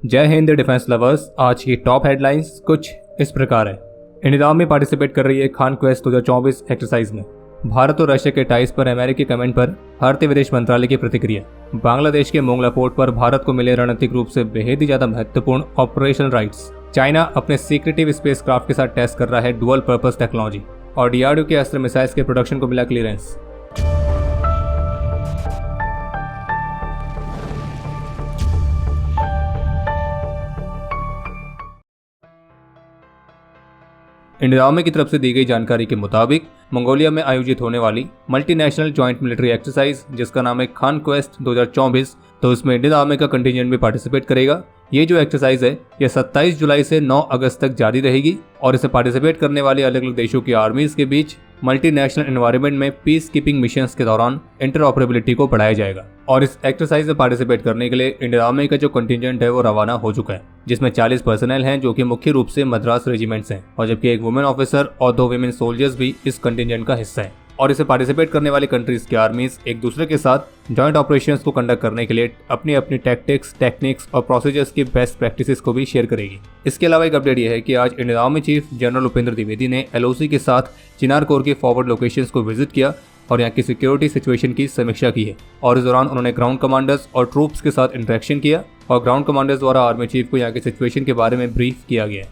जय Hind defence lovers. आज की टॉप हेडलाइंस कुछ इस प्रकार है। इंडियन आर्मी पार्टिसिपेट कर रही है खान क्वेस्ट 2024 एक्सरसाइज में। भारत और रशिया के टाइज पर अमेरिकी कमेंट पर भारतीय विदेश मंत्रालय की प्रतिक्रिया। बांग्लादेश के मोंगला पोर्ट पर भारत को मिले रणनीतिक रूप से बेहद ही ज्यादा महत्वपूर्ण ऑपरेशनल राइट्स। चाइना अपने सीक्रेटिव स्पेस क्राफ्ट के साथ टेस्ट कर रहा है डुअल पर्पस टेक्नोलॉजी। और डीआरडीओ के अस्त्र मिसाइल्स के प्रोडक्शन को मिला क्लियरेंस। इंडियन आर्मी की तरफ से दी गई जानकारी के मुताबिक मंगोलिया में आयोजित होने वाली मल्टीनेशनल जॉइंट मिलिट्री एक्सरसाइज, जिसका नाम है खान क्वेस्ट 2024, तो इसमें इंडियन आर्मी का कंटिजेंट भी पार्टिसिपेट करेगा। ये जो एक्सरसाइज है ये 27 जुलाई से 9 अगस्त तक जारी रहेगी और इसे पार्टिसिपेट करने वाले अलग अलग देशों की आर्मीज के बीच मल्टीनेशनल एनवायरनमेंट में पीस कीपिंग मिशंस के दौरान इंटरऑपरेबिलिटी को बढ़ाया जाएगा। और इस एक्सरसाइज में पार्टिसिपेट करने के लिए इंडियन आर्मी का जो कंटिजेंट है वो रवाना हो चुका है, जिसमें 40 पर्सनल हैं जो कि मुख्य रूप से मद्रास रेजिमेंट्स हैं, और जबकि एक वुमेन ऑफिसर और 2 विमेन सोल्जर्स भी इस कंटिजेंट का हिस्सा है। और इसे पार्टिसिपेट करने वाले कंट्रीज की आर्मीज एक दूसरे के साथ जॉइंट ऑपरेशंस को कंडक्ट करने के लिए अपनी अपनी टैक्टिक्स, टेक्निक्स और प्रोसीजर्स की बेस्ट प्रैक्टिसेस को भी शेयर करेगी। इसके अलावा एक अपडेट यह है कि आज Indian army chief general Upendra Dwivedi ने एलओसी के साथ चिनार कोर के फॉरवर्ड लोकेशंस को विजिट किया और यहाँ की सिक्योरिटी सिचुएशन की समीक्षा की है। और इस दौरान उन्होंने ग्राउंड कमांडर्स और ट्रूप्स के साथ इंटरेक्शन किया और ग्राउंड कमांडर्स द्वारा आर्मी चीफ को यहाँ की सिचुएशन के बारे में ब्रीफ किया गया।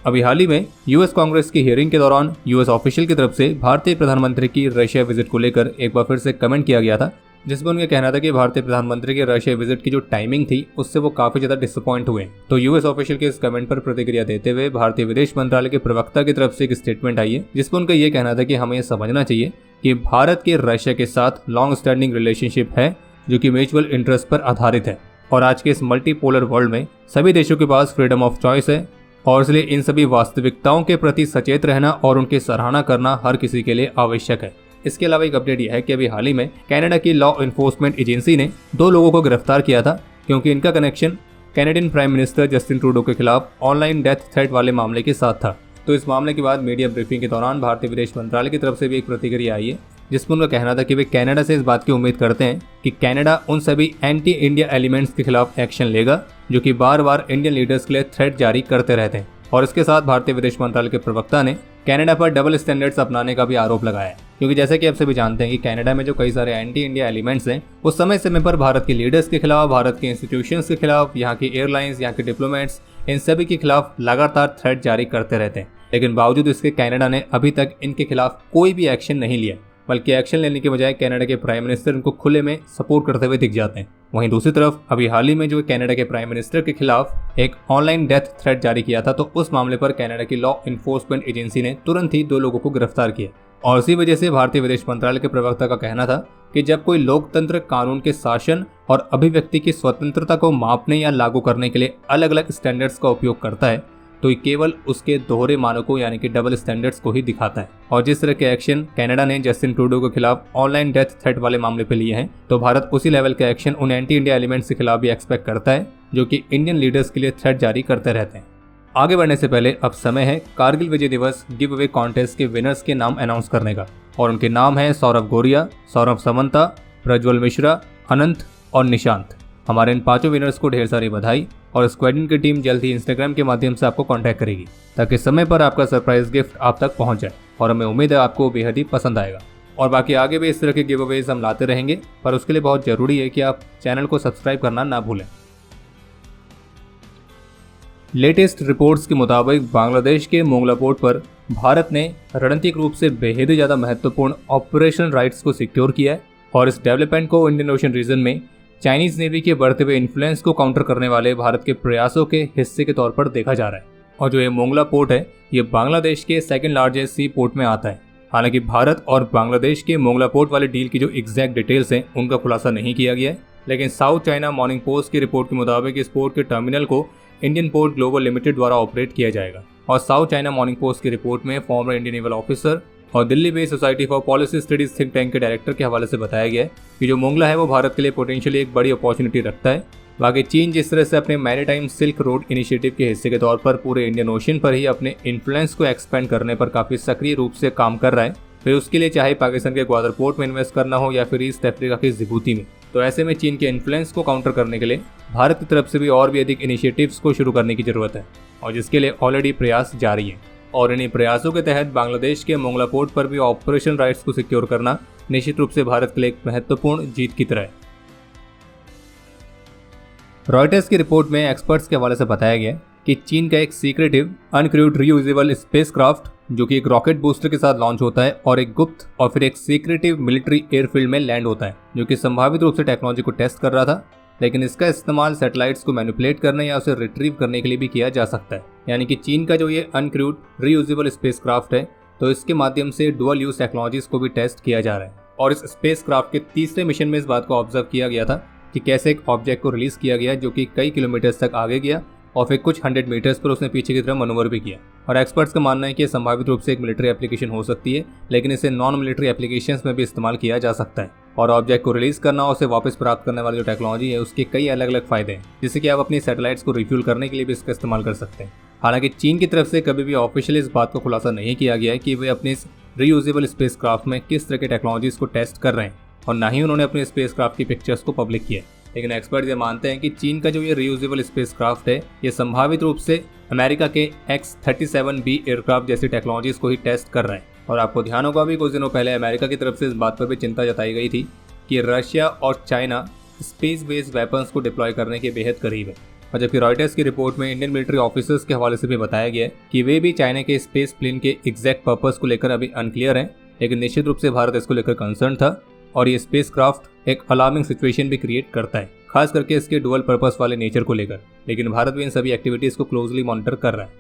अभी हाल ही में यूएस कांग्रेस की हियरिंग के दौरान यूएस ऑफिशियल की तरफ से भारतीय प्रधानमंत्री की रशिया विजिट को लेकर एक बार फिर से कमेंट किया गया था, जिसमें उनका कहना था कि भारतीय प्रधानमंत्री की रशिया विजिट की जो टाइमिंग थी उससे वो काफी ज्यादा डिसअपॉइंट हुए। तो यूएस ऑफिशियल के इस कमेंट पर प्रतिक्रिया देते हुए भारतीय विदेश मंत्रालय के प्रवक्ता की तरफ से एक स्टेटमेंट आई है, जिसमें उनका ये कहना था कि हमें यह समझना चाहिए कि भारत के रशिया के साथ लॉन्ग स्टैंडिंग रिलेशनशिप है जो कि म्यूचुअल इंटरेस्ट पर आधारित है। और आज के इस मल्टीपोलर वर्ल्ड में सभी देशों के पास फ्रीडम ऑफ चॉइस है और इसलिए इन सभी वास्तविकताओं के प्रति सचेत रहना और उनकी सराहना करना हर किसी के लिए आवश्यक है। इसके अलावा एक अपडेट यह है कि अभी हाल ही में कनाडा की लॉ इन्फोर्समेंट एजेंसी ने 2 लोगों को गिरफ्तार किया था क्योंकि इनका connection Canadian prime minister Justin Trudeau के खिलाफ ऑनलाइन डेथ थ्रेट वाले मामले के साथ था। तो इस मामले के बाद मीडिया ब्रीफिंग के दौरान भारतीय विदेश मंत्रालय की तरफ से भी एक प्रतिक्रिया आई है, जिसमें उनका कहना था कि वे कनाडा से इस बात की उम्मीद करते हैं कि कनाडा उन सभी एंटी इंडिया एलिमेंट्स के खिलाफ एक्शन लेगा जो कि बार बार इंडियन लीडर्स के लिए थ्रेट जारी करते रहते हैं। और इसके साथ भारतीय विदेश मंत्रालय के प्रवक्ता ने कनाडा पर डबल स्टैंडर्ड्स अपनाने का भी आरोप लगाया है, क्योंकि जैसे कि आप सभी जानते हैं कि कनाडा में जो कई सारे एंटी इंडिया एलिमेंट्स हैं वो समय समय पर भारत के लीडर्स के खिलाफ, भारत के इंस्टीट्यूशंस के खिलाफ, यहाँ की एयरलाइंस, यहाँ के डिप्लोमेट्स, इन सभी के खिलाफ लगातार थ्रेट जारी करते रहते हैं। लेकिन बावजूद इसके कनाडा ने अभी तक इनके खिलाफ कोई भी एक्शन नहीं लिया, बल्कि एक्शन लेने के बजाय कनाडा के प्राइम मिनिस्टर इनको खुले में सपोर्ट करते हुए दिख जाते हैं। वहीं दूसरी तरफ अभी हाल ही में जो कनाडा के प्राइम मिनिस्टर के खिलाफ एक ऑनलाइन डेथ थ्रेट जारी किया था, तो उस मामले पर कनाडा की लॉ इन्फोर्समेंट एजेंसी ने तुरंत ही 2 लोगों को गिरफ्तार किया। और इसी वजह से भारतीय विदेश मंत्रालय के प्रवक्ता का कहना था कि जब कोई लोकतंत्र कानून के शासन और अभिव्यक्ति की स्वतंत्रता को मापने या लागू करने के लिए अलग अलग स्टैंडर्ड्स का उपयोग करता है तो ये केवल उसके दोहरे मानकों यानी कि डबल स्टैंडर्ड्स को ही दिखाता है। और जिस तरह के एक्शन कनाडा ने जस्टिन ट्रूडो के खिलाफ ऑनलाइन डेथ थ्रेट वाले मामले पे लिए हैं, तो भारत उसी लेवल के एक्शन उन एंटी इंडिया एलिमेंट्स के खिलाफ भी एक्सपेक्ट करता है जो कि इंडियन लीडर्स के लिए थ्रेट जारी करते रहते हैं। आगे बढ़ने से पहले अब समय है कारगिल विजय दिवस गिव अवे कॉन्टेस्ट के विनर्स के नाम अनाउंस करने का। और उनके नाम है सौरभ गोरिया, सौरभ समंता, प्रज्वल मिश्रा, अनंत और निशांत। हमारे इन 5 विनर्स को ढेर सारी बधाई और स्क्वाड्रन की टीम जल्द ही इंस्टाग्राम के माध्यम से आपको कांटेक्ट करेगी ताकि समय पर आपका सरप्राइज गिफ्ट आप तक पहुंच जाए। और हमें उम्मीद है आपको बेहद ही पसंद आएगा। और बाकी आगे भी इस तरह के गिव अवेज हम लाते रहेंगे, पर उसके लिए बहुत जरूरी है कि आप चैनल को सब्सक्राइब करना ना भूलें। लेटेस्ट रिपोर्ट्स के मुताबिक बांग्लादेश के मोंगला पोर्ट पर भारत ने रणनीतिक रूप से बेहद ही ज़्यादा महत्वपूर्ण ऑपरेशनल राइट्स को सिक्योर किया है और इस डेवलपमेंट को इंडियन ओशन रीजन में चाइनीज नेवी के बढ़ते हुए इन्फ्लुएंस को काउंटर करने वाले भारत के प्रयासों के हिस्से के तौर पर देखा जा रहा है। और जो ये मोंगला पोर्ट है ये बांग्लादेश के 2nd लार्जेस्ट सी पोर्ट में आता है। हालांकि भारत और बांग्लादेश के मोंगला पोर्ट वाले डील की जो एग्जैक्ट डिटेल्स हैं उनका खुलासा नहीं किया गया है, लेकिन साउथ चाइना मॉर्निंग पोस्ट की रिपोर्ट के मुताबिक इस पोर्ट के टर्मिनल को इंडियन पोर्ट ग्लोबल लिमिटेड द्वारा ऑपरेट किया जाएगा। और साउथ चाइना मॉर्निंग पोस्ट की रिपोर्ट में फॉर्मर इंडियन नेवल ऑफिसर और Delhi based society for policy studies think tank के डायरेक्टर के हवाले से बताया गया है कि जो मोंगला है वो भारत के लिए पोटेंशियली एक बड़ी अपॉर्चुनिटी रखता है। बाकी चीन जिस तरह से अपने मैरीटाइम सिल्क रोड इनिशिएटिव के हिस्से के तौर पर पूरे इंडियन ओशन पर ही अपने इन्फ्लुएंस को एक्सपेंड करने पर काफ़ी सक्रिय रूप से काम कर रहा है, फिर उसके लिए चाहे पाकिस्तान के ग्वादर पोर्ट में इन्वेस्ट करना हो या फिर ईस्ट अफ्रीका के जिबूती में, तो ऐसे में चीन के इन्फ्लुएंस को काउंटर करने के लिए भारत की तरफ से भी और भी अधिक इनिशिएटिव्स को शुरू करने की जरूरत है, और जिसके लिए ऑलरेडी प्रयास जारी हैं। और इन्हीं प्रयासों के तहत बांग्लादेश के मोंगला पोर्ट पर भी ऑपरेशन राइट्स को सिक्योर करना निश्चित रूप से भारत के लिए एक महत्वपूर्ण जीत की तरह है। रॉयटर्स की रिपोर्ट में एक्सपर्ट्स के हवाले से बताया गया कि चीन का एक सीक्रेटिव अनक्रूड रीयूजेबल स्पेसक्राफ्ट जो कि एक रॉकेट बूस्टर के साथ लॉन्च होता है और एक गुप्त और फिर एक सीक्रेटिव मिलिट्री एयरफील्ड में लैंड होता है, जो कि संभावित रूप से टेक्नोलॉजी को टेस्ट कर रहा था, लेकिन इसका इस्तेमाल सैटेलाइट्स को मैनिपुलेट करने या उसे रिट्रीव करने के लिए भी किया जा सकता है। यानी कि चीन का जो ये अनक्रूड रीयूजेबल स्पेसक्राफ्ट है, तो इसके माध्यम से डुअल यूज टेक्नोलॉजीज को भी टेस्ट किया जा रहा है। और इस स्पेसक्राफ्ट के तीसरे मिशन में इस बात को ऑब्जर्व किया गया था कि कैसे एक ऑब्जेक्ट को रिलीज किया गया जो कि कई किलोमीटर्स तक आगे गया और फिर कुछ 100 मीटर्स पर उसने पीछे की तरफ मनोवर भी किया। और एक्सपर्ट्स का मानना है कि संभावित रूप से एक मिलिट्री एप्लीकेशन हो सकती है, लेकिन इसे नॉन मिलिट्री एप्लीकेशंस में भी इस्तेमाल किया जा सकता है। और ऑब्जेक्ट को रिलीज करना और उसे वापस प्राप्त करने वाली जो टेक्नोलॉजी है उसके कई अलग अलग फायदे हैं, जिससे कि आप अपनी सैटेलाइट्स को रिफ्यूल करने के लिए भी इसका इस्तेमाल कर सकते हैं। हालांकि चीन की तरफ से कभी भी ऑफिशियली इस बात को खुलासा नहीं किया गया है कि वे अपनी इस रीयूजेबल स्पेसक्राफ्ट में किस तरह के टेक्नोलॉजीज को टेस्ट कर रहे हैं, और ना ही उन्होंने अपने स्पेसक्राफ्ट की पिक्चर्स को पब्लिक किया। लेकिन एक्सपर्ट ये मानते हैं कि चीन का जो ये रीयूजेबल स्पेसक्राफ्ट है, ये संभावित रूप से अमेरिका के X-37B एयरक्राफ्ट जैसी टेक्नोलॉजीज को ही टेस्ट कर रहे हैं। और आपको ध्यान होगा भी कुछ दिनों पहले अमेरिका की तरफ से इस बात पर भी चिंता जताई गई थी कि रशिया और चाइना स्पेस बेस्ड वेपन्स को डिप्लॉय करने के बेहद करीब है। और जबकि रॉयटर्स की रिपोर्ट में इंडियन मिलिट्री ऑफिसर्स के हवाले से भी बताया गया है कि वे भी चाइना के स्पेस प्लेन के एग्जैक्ट पर्पस को लेकर अभी अनक्लियर हैं, लेकिन निश्चित रूप से भारत इसको लेकर कंसर्न था। और ये स्पेसक्राफ्ट एक अलार्मिंग सिचुएशन भी क्रिएट करता है, खास करके इसके डुअल पर्पस वाले नेचर को लेकर। लेकिन भारत भी इन सभी एक्टिविटीज को क्लोजली मॉनिटर कर रहा है।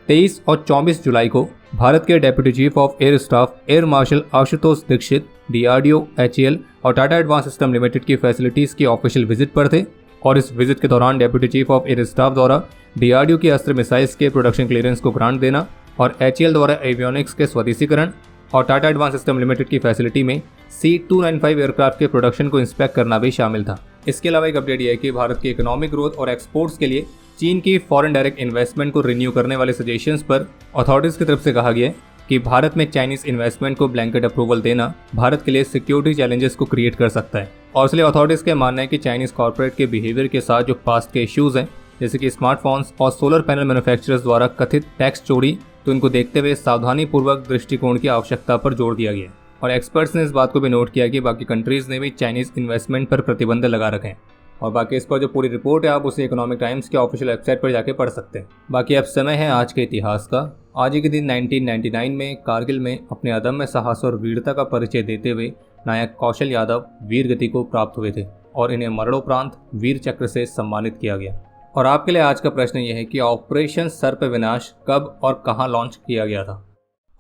23 और 24 जुलाई को भारत के deputy chief of air staff air marshal Ashutosh Dikshit DRDO, HAL और टाटा एडवांस सिस्टम लिमिटेड की फैसिलिटीज की ऑफिशियल विजिट पर थे। और इस विजिट के दौरान deputy chief of air staff द्वारा DRDO की अस्त्र मिसाइल्स के प्रोडक्शन क्लियरेंस को ग्रांट देना और HAL द्वारा एवियोनिक्स के स्वदेशीकरण और टाटा एडवांस सिस्टम लिमिटेड की फैसिलिटी में C-295 एयरक्राफ्ट के प्रोडक्शन को इंस्पेक्ट करना भी शामिल था। इसके अलावा एक अपडेट यह है कि भारत की इकोनॉमिक ग्रोथ और एक्सपोर्ट्स के लिए चीन की फॉरेन डायरेक्ट इन्वेस्टमेंट को रिन्यू करने वाले सजेशंस पर अथॉरिटीज की तरफ से कहा गया है कि भारत में चाइनीज इन्वेस्टमेंट को ब्लैंकेट अप्रूवल देना भारत के लिए सिक्योरिटी चैलेंजेस को क्रिएट कर सकता है। और इसलिए अथॉरिटीज का मानना है कि चाइनीज कॉर्पोरेट के बिहेवियर के साथ जो पास्ट के इश्यूज हैं, जैसे कि स्मार्टफोन्स और सोलर पैनल मैन्युफैक्चरर्स द्वारा कथित टैक्स चोरी, तो इनको देखते हुए सावधानी पूर्वक दृष्टिकोण की आवश्यकता पर जोर दिया गया। और एक्सपर्ट्स ने इस बात को भी नोट किया कि बाकी कंट्रीज ने भी चाइनीज इन्वेस्टमेंट पर प्रतिबंध लगा रखे हैं। और बाकी इस पर जो पूरी रिपोर्ट है आप उसे इकोनॉमिक टाइम्स के ऑफिशियल वेबसाइट पर जाके पढ़ सकते हैं। बाकी अब समय है आज के इतिहास का। आज ही के दिन 1999 में कारगिल में अपने अदम्य साहस और वीरता का परिचय देते हुए नायक कौशल यादव वीर गति को प्राप्त हुए थे और इन्हें मरणोपरांत वीर चक्र से सम्मानित किया गया। और आपके लिए आज का प्रश्न यह है कि ऑपरेशन सर्प विनाश कब और कहां लॉन्च किया गया था।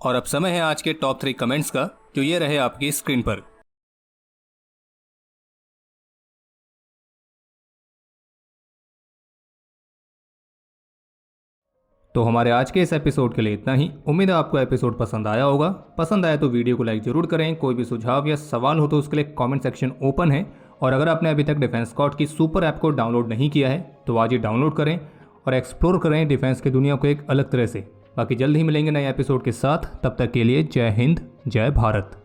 और अब समय है आज के टॉप 3 कमेंट्स का, जो ये रहे आपकी स्क्रीन पर। तो हमारे आज के इस एपिसोड के लिए इतना ही। उम्मीद है आपको एपिसोड पसंद आया होगा। पसंद आया तो वीडियो को लाइक जरूर करें। कोई भी सुझाव या सवाल हो तो उसके लिए कमेंट सेक्शन ओपन है। और अगर आपने अभी तक डिफेंस स्कॉट की सुपर ऐप को डाउनलोड नहीं किया है तो आज ही डाउनलोड करें और एक्सप्लोर करें डिफेंस की दुनिया को एक अलग तरह से। बाकी जल्द ही मिलेंगे नए एपिसोड के साथ। तब तक के लिए जय हिंद, जय भारत।